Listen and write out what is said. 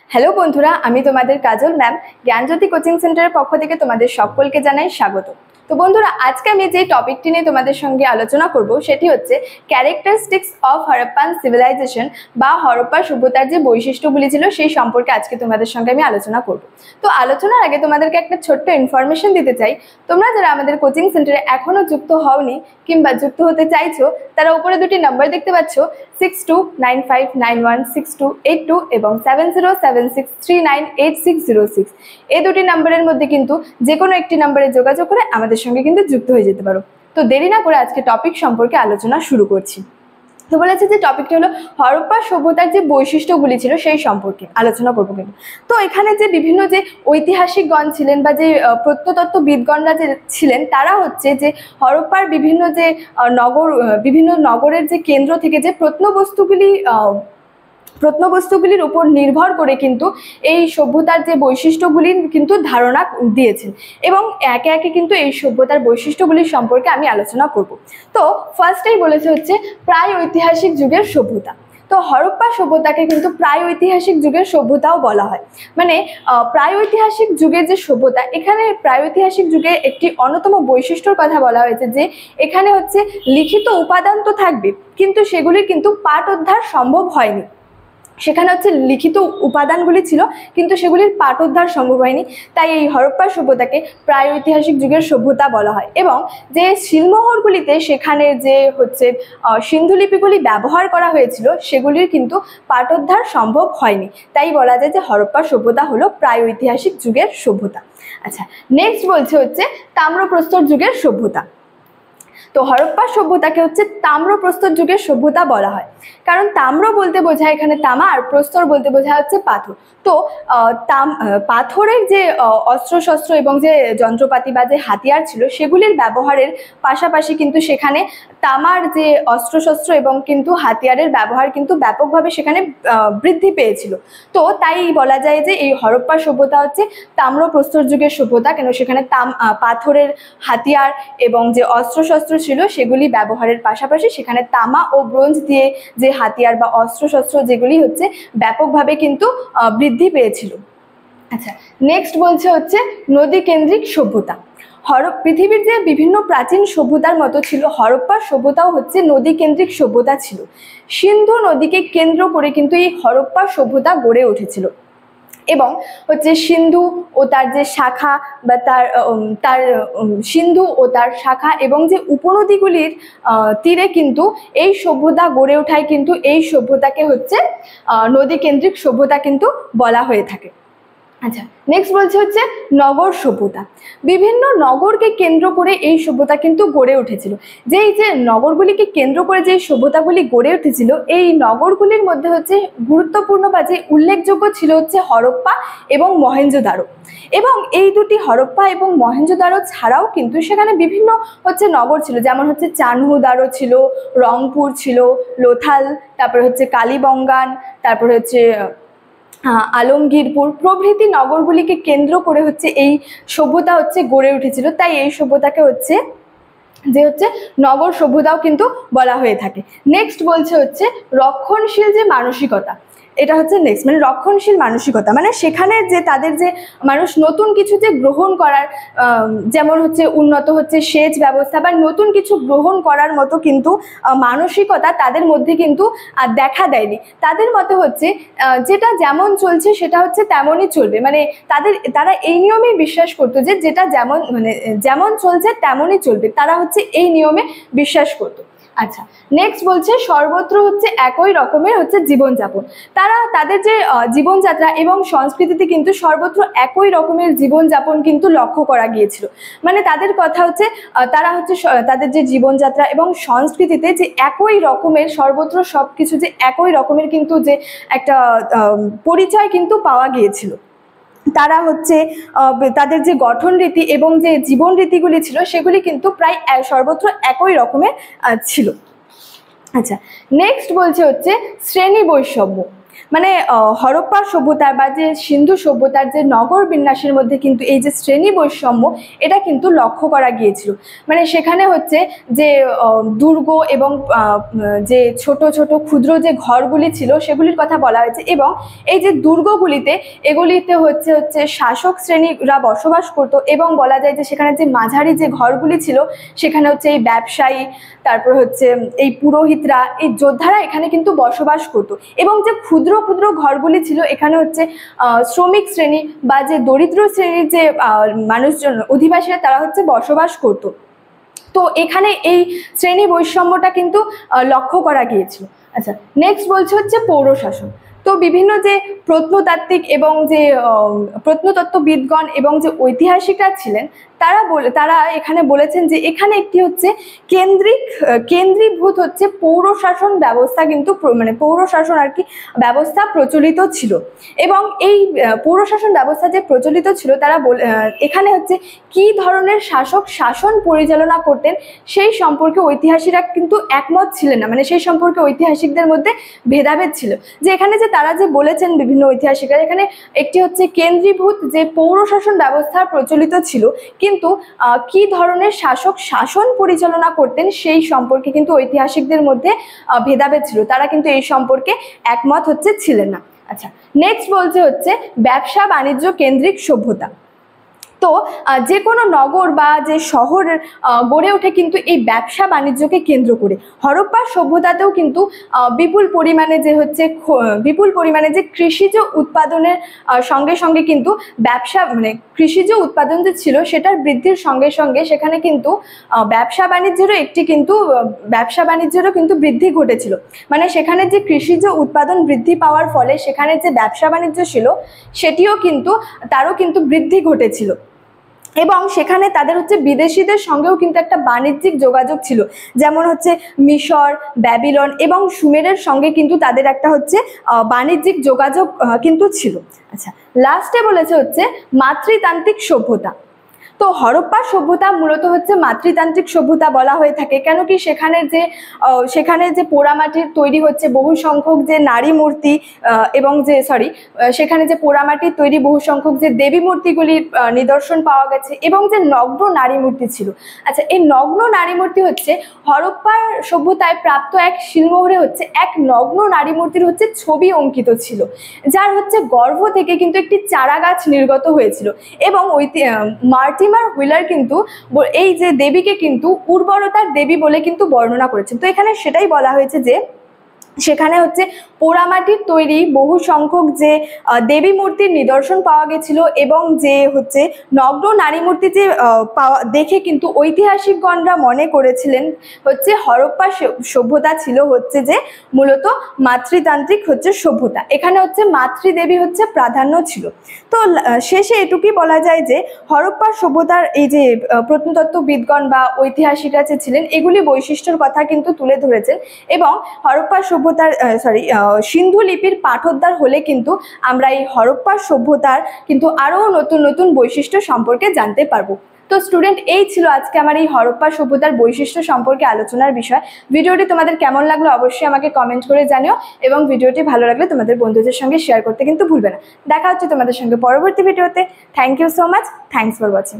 Hello বন্ধুরা, আমি তোমাদের কাজল ম্যাম জ্ঞানজ্যোতি কোচিং সেন্টারের পক্ষ থেকে তোমাদের সকলকে জানাই স্বাগত। তো বন্ধুরা, আজকে আমি যে টপিকটি নিয়ে তোমাদের সঙ্গে আলোচনা করব সেটি হচ্ছে ক্যারেক্টারিস্টিক্স অফ হরপ্পান সিভিলাইজেশন বা হরপ্পা সভ্যতার যে বৈশিষ্ট্যগুলি ছিল সেই সম্পর্কে আজকে তোমাদের সঙ্গে আমি আলোচনা করব। তো আলোচনার আগে তোমাদেরকে একটা ছোট্ট ইনফরমেশন দিতে চাই। তোমরা যারা আমাদের কোচিং সেন্টারে এখনো যুক্ত হওনি কিংবা যুক্ত হতে চাইছো, তারা উপরে দুটি নাম্বার দেখতে পাচ্ছ 6295916282 এবং 7076398606। এই দুটি নাম্বারের মধ্যে কিন্তু যে কোনো একটি নাম্বারে যোগাযোগ করে আমাদের সঙ্গে কিন্তু যুক্ত হয়ে যেতে পারো। তো দেরি না করে আজকে টপিক সম্পর্কে আলোচনা শুরু করছি। তো বলেছে যে টপিকটা হলো হরপ্পা সভ্যতার যে বৈশিষ্ট্যগুলি ছিল সেই সম্পর্কে আলোচনা করবো কিন্তু। তো এখানে যে বিভিন্ন যে ঐতিহাসিকগণ ছিলেন বা যে প্রত্নতত্ত্ববিদগণরা যে ছিলেন, তারা হচ্ছে যে হরপ্পার বিভিন্ন যে বিভিন্ন নগরের যে কেন্দ্র থেকে যে প্রত্নবস্তুগুলির উপর নির্ভর করে কিন্তু এই সভ্যতার যে বৈশিষ্ট্যগুলি কিন্তু ধারণা দিয়েছেন এবং একে একে কিন্তু এই সভ্যতার বৈশিষ্ট্যগুলির সম্পর্কে আমি আলোচনা করব। তো ফার্স্টেই বলেছে হচ্ছে প্রায় ঐতিহাসিক যুগের সভ্যতা। তো হরপ্পা সভ্যতাকে কিন্তু প্রায় ঐতিহাসিক যুগের সভ্যতাও বলা হয়। মানে প্রায় ঐতিহাসিক যুগের যে সভ্যতা, এখানে প্রায় ঐতিহাসিক যুগে একটি অন্যতম বৈশিষ্ট্যর কথা বলা হয়েছে যে এখানে হচ্ছে লিখিত উপাদান তো থাকবে, কিন্তু সেগুলির কিন্তু পাঠোদ্ধার সম্ভব হয়নি। সেখানে হচ্ছে লিখিত উপাদানগুলি ছিল কিন্তু সেগুলির পাঠোদ্ধার সম্ভব হয়নি, তাই এই হরপ্পা সভ্যতাকে প্রায় ঐতিহাসিক যুগের সভ্যতা বলা হয়। এবং যে শিলমোহরগুলিতে সেখানে যে হচ্ছে সিন্ধুলিপিগুলি ব্যবহার করা হয়েছিল সেগুলির কিন্তু পাঠোদ্ধার সম্ভব হয়নি, তাই বলা যায় যে হরপ্পা সভ্যতা হলো প্রায় ঐতিহাসিক যুগের সভ্যতা। আচ্ছা, নেক্সট বলছে হচ্ছে তাম্রপ্রস্তর যুগের সভ্যতা। তো হরপ্পা সভ্যতাকে হচ্ছে তাম্রপ্রস্তর যুগের সভ্যতা বলা হয়, কারণ তাম্র বলতে বোঝায় এখানে তামা আর প্রস্তর বলতে বোঝায় হচ্ছে পাথর। তো পাথরের যে অস্ত্রশস্ত্র এবং যে যন্ত্রপাতি বা যে হাতিয়ার ছিল সেগুলির ব্যবহারের পাশাপাশি কিন্তু সেখানে তামার যে অস্ত্রশস্ত্র এবং কিন্তু হাতিয়ারের ব্যবহার কিন্তু ব্যাপকভাবে সেখানে বৃদ্ধি পেয়েছিল। তো তাই বলা যায় যে এই হরপ্পা সভ্যতা হচ্ছে তাম্রপ্রস্তর যুগের সভ্যতা, কেন সেখানে পাথরের হাতিয়ার এবং যে অস্ত্রশস্ত্র ছিল সেগুলি ব্যবহারের পাশাপাশি সেখানে তামা ও ব্রোঞ্জ দিয়ে যে হাতিয়ার বা অস্ত্রশস্ত্র যেগুলি হচ্ছে ব্যাপকভাবে কিন্তু বৃদ্ধি পেয়েছিল। আচ্ছা, নেক্সট বলছে হচ্ছে নদী কেন্দ্রিক সভ্যতা। পৃথিবীর যে বিভিন্ন প্রাচীন সভ্যতার মতো ছিল হরপ্পা সভ্যতাও হচ্ছে নদী কেন্দ্রিক সভ্যতা ছিল। সিন্ধু নদীকে কেন্দ্র করে কিন্তু এই হরপ্পা সভ্যতা গড়ে উঠেছিল এবং হচ্ছে সিন্ধু ও তার যে শাখা বা তার সিন্ধু ও তার শাখা এবং যে উপনদীগুলির তীরে কিন্তু এই সভ্যতা গড়ে ওঠায় কিন্তু এই সভ্যতাকে হচ্ছে নদী কেন্দ্রিক সভ্যতা কিন্তু বলা হয়ে থাকে। আচ্ছা, নেক্সট বলছে হচ্ছে নগর সভ্যতা। বিভিন্ন নগরকে কেন্দ্র করে এই সভ্যতা কিন্তু গড়ে উঠেছিল। যে নগরগুলিকে কেন্দ্র করে যে সভ্যতাগুলি গড়ে উঠেছিল, এই নগরগুলির মধ্যে হচ্ছে গুরুত্বপূর্ণ বা যে উল্লেখযোগ্য ছিল হচ্ছে হরপ্পা এবং মহেঞ্জোদারো। এবং এই দুটি হরপ্পা এবং মহেঞ্জোদারো ছাড়াও কিন্তু সেখানে বিভিন্ন হচ্ছে নগর ছিল, যেমন হচ্ছে চানহুদারো ছিল, রংপুর ছিল, লোথাল, তারপরে হচ্ছে কালীবঙ্গান, তারপরে হচ্ছে আলমগীরপুর প্রভৃতি নগরগুলিকে কেন্দ্র করে হচ্ছে এই সভ্যতা হচ্ছে গড়ে উঠেছিল। তাই এই সভ্যতাকে হচ্ছে নগর সভ্যতাও কিন্তু বলা হয়ে থাকে। নেক্সট বলছে হচ্ছে রক্ষণশীল যে মানসিকতা। এটা হচ্ছে নেক্সট, মানে রক্ষণশীল মানসিকতা, মানে সেখানে যে তাদের যে মানুষ নতুন কিছু যে গ্রহণ করার, যেমন হচ্ছে উন্নত হচ্ছে সেচ ব্যবস্থা বা নতুন কিছু গ্রহণ করার মতো কিন্তু মানসিকতা তাদের মধ্যে কিন্তু দেখা দেয়নি। তাদের মতে হচ্ছে যেটা যেমন চলছে সেটা হচ্ছে তেমনই চলবে, মানে তারা এই নিয়মেই বিশ্বাস করতো যে যেটা যেমন চলছে তেমনই চলবে, তারা হচ্ছে এই নিয়মে বিশ্বাস করতো। আচ্ছা, নেক্সট বলছে সর্বত্র হচ্ছে একই রকমের হচ্ছে জীবনযাপন। তাদের যে জীবনযাত্রা এবং সংস্কৃতিতে কিন্তু সর্বত্র একই রকমের জীবনযাপন কিন্তু লক্ষ্য করা গিয়েছিল। মানে তাদের কথা হচ্ছে তারা হচ্ছে তাদের যে জীবনযাত্রা এবং সংস্কৃতিতে যে একই রকমের সর্বত্র সবকিছু যে একই রকমের কিন্তু যে একটা পরিচয় কিন্তু পাওয়া গিয়েছিল। তারা হচ্ছে তাদের যে গঠন রীতি এবং যে জীবন রীতিগুলি ছিল সেগুলি কিন্তু প্রায় সর্বত্র একই রকমের ছিল। আচ্ছা, নেক্সট বলছে হচ্ছে শ্রেণী বৈষম্য। মানে হরপ্পা সভ্যতার বা যে সিন্ধু সভ্যতার যে নগর বিন্যাসের মধ্যে কিন্তু এই যে শ্রেণী বৈষম্য এটা কিন্তু লক্ষ্য করা গিয়েছিল। মানে সেখানে হচ্ছে যে দুর্গ এবং যে ছোট ছোট ক্ষুদ্র যে ঘরগুলি ছিল সেগুলির কথা বলা হয়েছে, এবং এই যে দুর্গগুলিতে এগুলিতে হচ্ছে শাসক শ্রেণীরা বসবাস করত, এবং বলা যায় যে সেখানে যে মাঝারি যে ঘরগুলি ছিল সেখানে হচ্ছে এই ব্যবসায়ী, তারপর হচ্ছে এই পুরোহিতরা, এই যোদ্ধারা এখানে কিন্তু বসবাস করত, এবং যে ক্ষুদ্র ক্ষুদ্র ঘরগুলি ছিল এখানে হচ্ছে শ্রমিক শ্রেণী বা যে দরিদ্র শ্রেণীর যে মানুষজন অধিবাসীরা তারা হচ্ছে বসবাস করত। তো এখানে এই শ্রেণী বৈষম্যটা কিন্তু লক্ষ্য করা গিয়েছিল। আচ্ছা, নেক্সট বলছে হচ্ছে পৌরশাসন। তো বিভিন্ন যে প্রত্নতাত্ত্বিক এবং যে প্রত্নতত্ত্ববিদগণ এবং যে ঐতিহাসিকরা ছিলেন তারা এখানে বলেছেন যে এখানে একটি হচ্ছে কেন্দ্রীভূত হচ্ছে পৌরশাসন ব্যবস্থা কিন্তু মানে পৌরশাসন আর কি ব্যবস্থা প্রচলিত ছিল, এবং এই পৌরশাসন ব্যবস্থা যে প্রচলিত ছিল তারা এখানে হচ্ছে কি ধরনের শাসক শাসন পরিচালনা করতেন সেই সম্পর্কে ঐতিহাসিকরা কিন্তু একমত ছিলেন না, মানে সেই সম্পর্কে ঐতিহাসিকদের মধ্যে ভেদাভেদ ছিল। যে এখানে যে তারা যে বলেছেন বিভিন্ন ঐতিহাসিকরা এখানে একটি হচ্ছে কেন্দ্রীভূত যে পৌরশাসন ব্যবস্থা প্রচলিত ছিল, কিন্তু কি ধরনের শাসক শাসন পরিচালনা করতেন সেই সম্পর্কে কিন্তু ঐতিহাসিকদের মধ্যে ভেদাভেদ ছিল, তারা কিন্তু এই সম্পর্কে একমত হচ্ছে ছিলেন না। আচ্ছা, নেক্সট বলছে হচ্ছে ব্যবসা বাণিজ্য কেন্দ্রিক সভ্যতা। তো যে কোনো নগর বা যে শহর গড়ে ওঠে কিন্তু এই ব্যবসা বাণিজ্যকে কেন্দ্র করে। হরপ্পার সভ্যতাতেও কিন্তু বিপুল পরিমাণে যে কৃষিজ উৎপাদনের সঙ্গে সঙ্গে কিন্তু ব্যবসা মানে কৃষিজ উৎপাদন যে ছিল সেটার বৃদ্ধির সঙ্গে সঙ্গে সেখানে কিন্তু ব্যবসা বাণিজ্যেরও কিন্তু বৃদ্ধি ঘটেছিল। মানে সেখানে যে কৃষিজ উৎপাদন বৃদ্ধি পাওয়ার ফলে সেখানে যে ব্যবসা বাণিজ্য ছিল তারও কিন্তু বৃদ্ধি ঘটেছিল, এবং সেখানে তাদের হচ্ছে বিদেশিদের সঙ্গেও কিন্তু একটা বাণিজ্যিক যোগাযোগ ছিল, যেমন হচ্ছে মিশর, ব্যাবিলন এবং সুমেরের সঙ্গে কিন্তু তাদের একটা হচ্ছে বাণিজ্যিক যোগাযোগ কিন্তু ছিল। আচ্ছা, লাস্টে বলেছে হচ্ছে মাতৃতান্ত্রিক সভ্যতা। তো হরপ্পা সভ্যতা মূলত হচ্ছে মাতৃতান্ত্রিক সভ্যতা বলা হয়ে থাকে, কেন কি সেখানে যে পোড়ামাটির তৈরি হচ্ছে বহু সংখ্যক যে নারী মূর্তি এবং সেখানে যে পোড়ামাটির তৈরি বহু সংখ্যক যে দেবী মূর্তিগুলির নিদর্শন পাওয়া গেছে, এবং যে নগ্ন নারী মূর্তি ছিল। আচ্ছা, এই নগ্ন নারী মূর্তি হচ্ছে হরপ্পার সভ্যতায় প্রাপ্ত এক শিলমোহরে হচ্ছে এক নগ্ন নারী মূর্তির হচ্ছে ছবি অঙ্কিত ছিল, যার হচ্ছে গর্ভ থেকে কিন্তু একটি চারা গাছ নির্গত হয়েছিল, এবং মার্টিমার হুইলার কিন্তু এই যে দেবীকে কিন্তু উর্বরতার দেবী বলে কিন্তু বর্ণনা করেছেন। তো এখানে সেটাই বলা হয়েছে যে সেখানে হচ্ছে পোড়ামাটির তৈরি বহু সংখ্যক যে দেবী মূর্তির নিদর্শন পাওয়া গেছিল, এবং যে হচ্ছে নগ্ন নারী মূর্তি যে দেখে কিন্তু ঐতিহাসিকগণরা মনে করেছিলেন হচ্ছে হরপ্পা সভ্যতা ছিল হচ্ছে যে মূলত মাতৃতান্ত্রিক হচ্ছে সভ্যতা, এখানে হচ্ছে মাতৃদেবী হচ্ছে প্রাধান্য ছিল। তো শেষে এটুকুই বলা যায় যে হরপ্পা সভ্যতার এই যে প্রত্নতত্ত্ববিদগণ বা ঐতিহাসিকরা যে ছিলেন এগুলি বৈশিষ্ট্যের কথা কিন্তু তুলে ধরেছেন, এবং হরপ্পা সভ্যতার সিন্ধু লিপির পাঠোদ্ধার হলে কিন্তু আমরা এই হরপ্পা সভ্যতার কিন্তু আরও নতুন নতুন বৈশিষ্ট্য সম্পর্কে জানতে পারবো। তো স্টুডেন্ট, এই ছিল আজকে আমার এই হরপ্পা সভ্যতার বৈশিষ্ট্য সম্পর্কে আলোচনার বিষয়। ভিডিওটি তোমাদের কেমন লাগলো অবশ্যই আমাকে কমেন্ট করে জানিও, এবং ভিডিওটি ভালো লাগলে তোমাদের বন্ধুদের সঙ্গে শেয়ার করতে কিন্তু ভুলবে না। দেখা হচ্ছে তোমাদের সঙ্গে পরবর্তী ভিডিওতে। Thank you so much, thanks for watching.